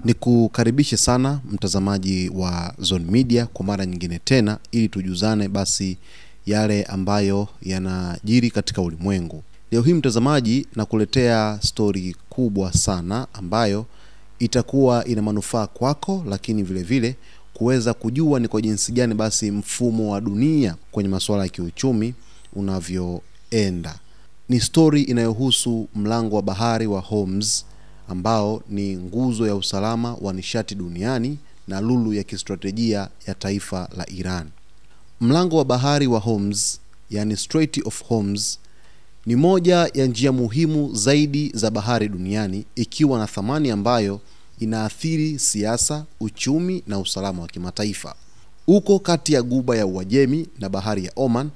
Ni kukaribishe sana mtazamaji wa Zone Media kwa mara nyingine tena, ili tujuzane basi yale ambayo yanajiri katika ulimwengu. Leo hii mtazamaji, nakuletea story kubwa sana ambayo itakuwa ina manufaa kwako, lakini vile vile kuweza kujua ni kwa jinsi gani basi mfumo wa dunia kwenye masuala ya kiuchumi unavyoenda. Ni story inayohusu mlango wa bahari wa Hormuz, ambao ni nguzo ya usalama wa nishati duniani na lulu ya kistratejia ya taifa la Iran. Mlango wa bahari wa Hormuz, yani Strait of Hormuz, ni moja ya njia muhimu zaidi za bahari duniani, ikiwa na thamani ambayo inaathiri siasa, uchumi na usalama wa kimataifa. Uko kati ya Ghuba ya Uajemi na bahari ya Oman,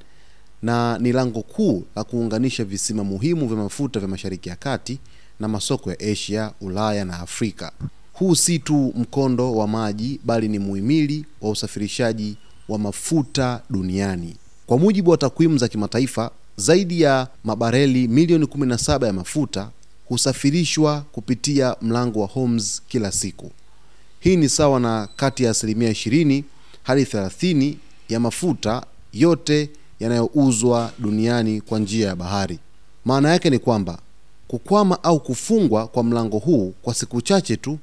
na ni lango kuu la kuunganisha visima muhimu vya mafuta vya Mashariki ya Kati na masoko ya Asia, Ulaya na Afrika. Huu si tu mkondo wa maji, bali ni muhimili wa usafirishaji wa mafuta duniani. Kwa mujibu wa takwimu za kimataifa, zaidi ya mabareli milioni 17 ya mafuta husafirishwa kupitia mlango wa Hormuz kila siku. Hii ni sawa na kati ya 20 hadi 30 ya mafuta yote yanayouzwa duniani kwa njia ya bahari. Maana yake ni kwamba kukwama au kufungwa kwa mlango huu kwa siku chache tu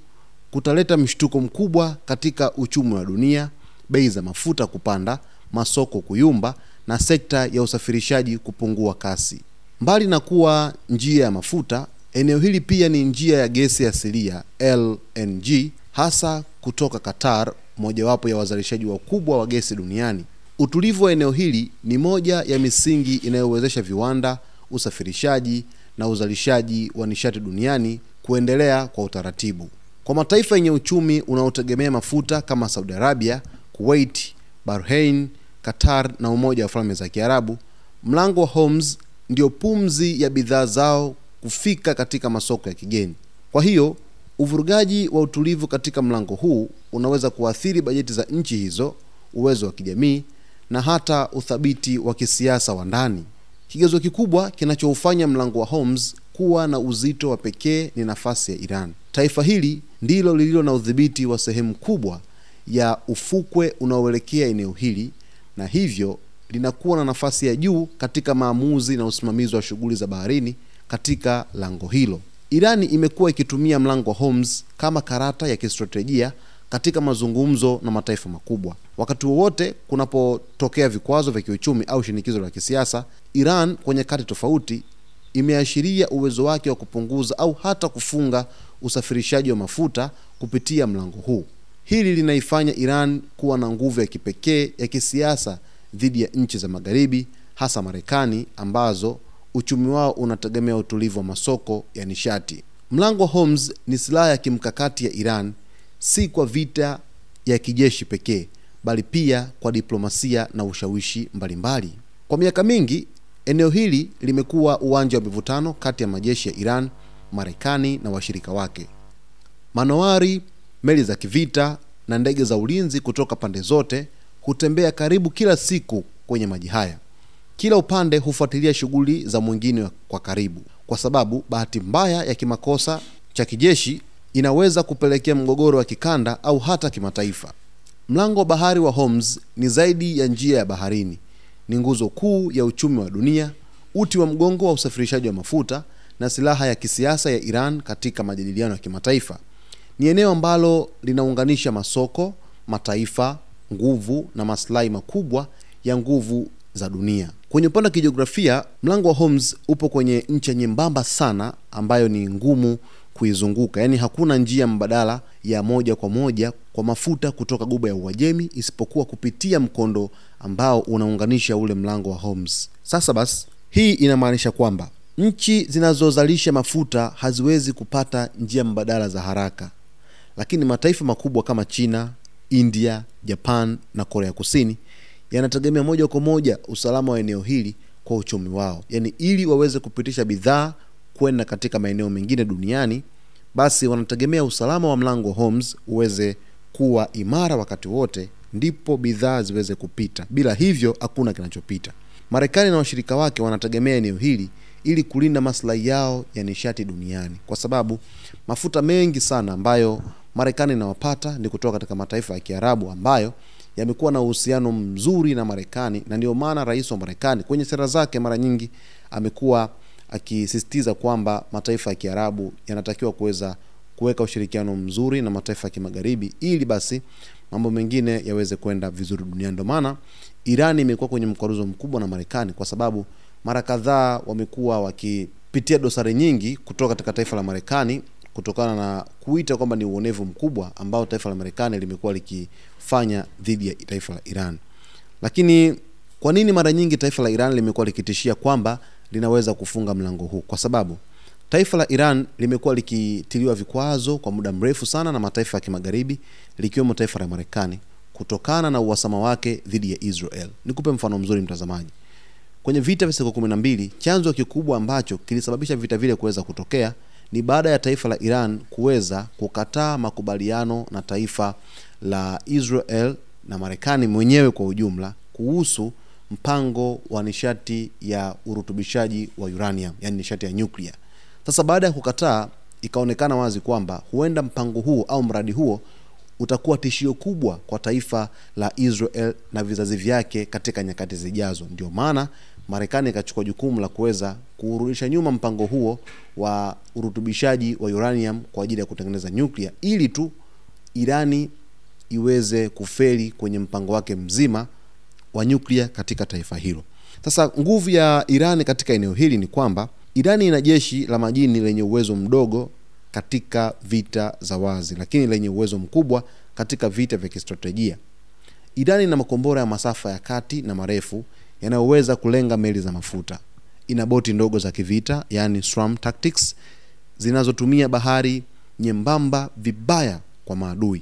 kutaleta mshtuko mkubwa katika uchumi wa dunia, bei za mafuta kupanda, masoko kuyumba na sekta ya usafirishaji kupungua kasi. Mbali na kuwa njia ya mafuta, eneo hili pia ni njia ya gesi asilia LNG, hasa kutoka Qatar, mojawapo ya wazalishaji wakubwa wa gesi duniani. Utulivu wa eneo hili ni moja ya misingi inayowezesha viwanda, usafirishaji na uzalishaji wa nishati duniani kuendelea kwa utaratibu. Kwa mataifa yenye uchumi unaotegemea mafuta kama Saudi Arabia, Kuwait, Bahrain, Qatar na Umoja wa Falme za Kiarabu, mlango wa Hormuz ndio pumzi ya bidhaa zao kufika katika masoko ya kigeni. Kwa hiyo, uvurugaji wa utulivu katika mlango huu unaweza kuathiri bajeti za nchi hizo, uwezo wa kijamii na hata uthabiti wa kisiasa wa ndani. Kigezo kikubwa kinachoufanya mlango wa Hormuz kuwa na uzito wa pekee ni nafasi ya Iran. Taifa hili ndilo lililo na udhibiti wa sehemu kubwa ya ufukwe unaoelekea eneo hili, na hivyo linakuwa na nafasi ya juu katika maamuzi na usimamizi wa shughuli za baharini katika lango hilo. Iran imekuwa ikitumia mlango wa Hormuz kama karata ya kistratejia katika mazungumzo na mataifa makubwa. Wakati wowote kunapotokea vikwazo vya kiuchumi au shinikizo la kisiasa, Iran kwa nyakati tofauti imeashiria uwezo wake wa kupunguza au hata kufunga usafirishaji wa mafuta kupitia mlango huu. Hili linaifanya Iran kuwa na nguvu ya kipekee ya kisiasa dhidi ya nchi za Magharibi, hasa Marekani, ambazo uchumi wao unategemea utulivu wa masoko ya nishati. Mlango wa Hormuz ni silaha ya kimkakati ya Iran, si kwa vita ya kijeshi pekee, bali pia kwa diplomasia na ushawishi mbalimbali. Kwa miaka mingi, eneo hili limekuwa uwanja wa mivutano kati ya majeshi ya Iran, Marekani na washirika wake. Manowari, meli za kivita na ndege za ulinzi kutoka pande zote hutembea karibu kila siku kwenye maji haya. Kila upande hufuatilia shughuli za mwingine kwa karibu, kwa sababu bahati mbaya ya kimakosa cha kijeshi inaweza kupelekea mgogoro wa kikanda au hata kimataifa. Mlango wa bahari wa Hormuz ni zaidi ya njia ya baharini. Ni nguzo kuu ya uchumi wa dunia, uti wa mgongo wa usafirishaji wa mafuta na silaha ya kisiasa ya Iran katika majadiliano ya kimataifa. Ni eneo ambalo linaunganisha masoko, mataifa, nguvu na maslahi makubwa ya nguvu za dunia. Kwenye upande wa kijiografia, mlango wa Hormuz upo kwenye ncha nyembamba sana ambayo ni ngumu kuizunguka. Yaani hakuna njia mbadala ya moja kwa moja kwa mafuta kutoka Ghuba ya Uajemi isipokuwa kupitia mkondo ambao unaunganisha ule mlango wa Hormuz. Sasa basi, hii inamaanisha kwamba nchi zinazozalisha mafuta haziwezi kupata njia mbadala za haraka. Lakini mataifa makubwa kama China, India, Japan na Korea Kusini yanategemea moja kwa moja usalama wa eneo hili kwa uchumi wao. Yaani ili waweze kupitisha bidhaa kwenda katika maeneo mengine duniani, basi wanategemea usalama wa mlango wa Hormuz uweze kuwa imara wakati wote, ndipo bidhaa ziweze kupita. Bila hivyo hakuna kinachopita. Marekani na washirika wake wanategemea eneo hili ili kulinda maslahi yao ya nishati duniani, kwa sababu mafuta mengi sana ambayo Marekani inawapata ni kutoka katika mataifa ya Kiarabu ambayo yamekuwa na uhusiano mzuri na Marekani, na ndio maana rais wa Marekani kwenye sera zake mara nyingi amekuwa akisisitiza kwamba mataifa ya Kiarabu yanatakiwa kuweza kuweka ushirikiano mzuri na mataifa ya Kimagharibi ili basi mambo mengine yaweze kwenda vizuri duniani. Ndio maana Iran imekuwa kwenye mkwaruzo mkubwa na Marekani, kwa sababu mara kadhaa wamekuwa wakipitia dosari nyingi kutoka katika taifa la Marekani kutokana na kuita kwamba ni uonevu mkubwa ambao taifa la Marekani limekuwa likifanya dhidi ya taifa la Iran. Lakini kwa nini mara nyingi taifa la Iran limekuwa likitishia kwamba linaweza kufunga mlango huu? Kwa sababu taifa la Iran limekuwa likitiliwa vikwazo kwa muda mrefu sana na mataifa ya Kimagharibi, likiwemo taifa la Marekani kutokana na uhasama wake dhidi ya Israel. Nikupe mfano mzuri mtazamaji. Kwenye vita vya siku 12, chanzo kikubwa ambacho kilisababisha vita vile kuweza kutokea ni baada ya taifa la Iran kuweza kukataa makubaliano na taifa la Israel na Marekani mwenyewe kwa ujumla kuhusu mpango wa nishati ya urutubishaji wa uranium, yani nishati ya nyuklia. Sasa baada ya kukataa, ikaonekana wazi kwamba huenda mpango huo au mradi huo utakuwa tishio kubwa kwa taifa la Israel na vizazi vyake katika nyakati zijazo. Ndio maana Marekani ikachukua jukumu la kuweza kurudisha nyuma mpango huo wa urutubishaji wa uranium kwa ajili ya kutengeneza nyuklia, ili tu Irani iweze kufeli kwenye mpango wake mzima wa nyuklia katika taifa hilo. Sasa nguvu ya Irani katika eneo hili ni kwamba Irani ina jeshi la majini lenye uwezo mdogo katika vita za wazi, lakini lenye uwezo mkubwa katika vita vya kistratejia. Irani ina makombora ya masafa ya kati na marefu yanayoweza kulenga meli za mafuta. Ina boti ndogo za kivita, yani swarm tactics, zinazotumia bahari nyembamba vibaya kwa maadui.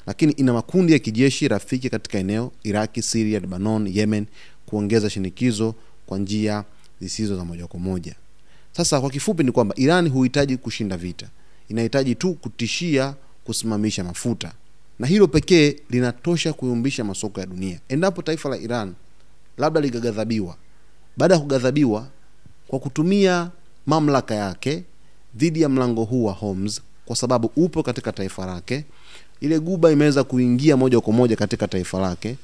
Lakini ina makundi ya kijeshi rafiki katika eneo Iraki, Syria, Lebanon, Yemen, kuongeza shinikizo kwa njia zisizo za moja kwa moja. Sasa kwa kifupi ni kwamba Iran huhitaji kushinda vita, inahitaji tu kutishia kusimamisha mafuta, na hilo pekee linatosha kuyumbisha masoko ya dunia. Endapo taifa la Iran labda ligagadhabiwa, baada ya kugadhabiwa kwa kutumia mamlaka yake dhidi ya mlango huu wa Hormuz, kwa sababu upo katika taifa lake, ile guba imeweza kuingia moja kwa moja katika taifa lake,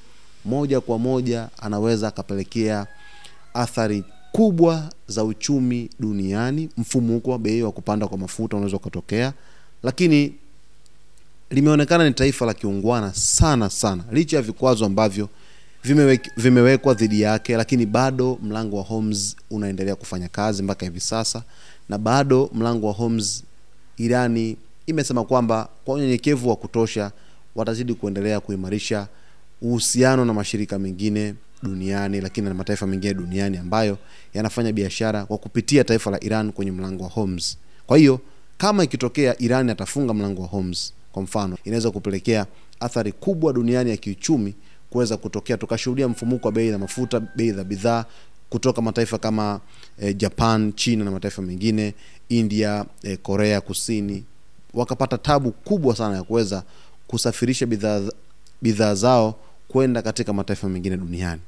moja kwa moja anaweza akapelekea athari kubwa za uchumi duniani. Mfumuko wa bei wa kupanda kwa mafuta unaweza kutokea, lakini limeonekana ni taifa la kiungwana sana sana, licha ya vikwazo ambavyo vimewekwa dhidi yake, lakini bado mlango wa Hormuz unaendelea kufanya kazi mpaka hivi sasa, na bado mlango wa Hormuz Irani imesema kwamba kwa unyenyekevu wa kutosha watazidi kuendelea kuimarisha uhusiano na mashirika mengine duniani, lakini na mataifa mengine duniani ambayo yanafanya biashara kwa kupitia taifa la Iran kwenye mlango wa Hormuz. Kwa hiyo kama ikitokea Iran atafunga mlango wa Hormuz, kwa mfano, inaweza kupelekea athari kubwa duniani ya kiuchumi kuweza kutokea. Tukashuhudia mfumuko wa bei za mafuta, bei za bidhaa kutoka mataifa kama Japan, China na mataifa mengine, India, Korea Kusini, wakapata tabu kubwa sana ya kuweza kusafirisha bidhaa zao kwenda katika mataifa mengine duniani.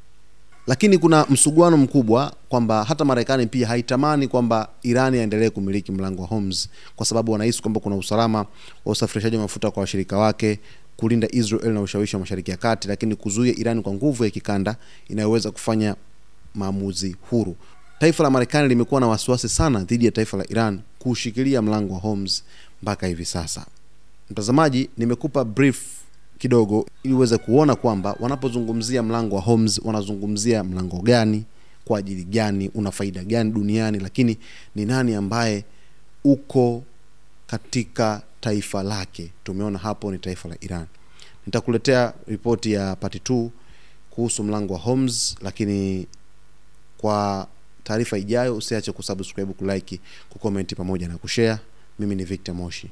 Lakini kuna msuguano mkubwa kwamba hata Marekani pia haitamani kwamba Iran iendelee kumiliki mlango wa Hormuz, kwa sababu wanahisi kwamba kuna usalama wa usafirishaji wa mafuta kwa washirika wake, kulinda Israel na ushawishi wa Mashariki ya Kati, lakini kuzuia Iran kwa nguvu ya kikanda inayoweza kufanya maamuzi huru. Taifa la Marekani limekuwa na wasiwasi sana dhidi ya taifa la Iran kushikilia mlango wa Hormuz mpaka hivi sasa. Mtazamaji, nimekupa brief kidogo ili uweze kuona kwamba wanapozungumzia mlango wa Hormuz wanazungumzia mlango gani, kwa ajili gani, una faida gani duniani, lakini ni nani ambaye uko katika taifa lake. Tumeona hapo ni taifa la Iran. Nitakuletea ripoti ya part 2 kuhusu mlango wa Hormuz, lakini kwa taarifa ijayo usiache kusubscribe, kulike, kucomment pamoja na kushare. Mimi ni Victor Moshi.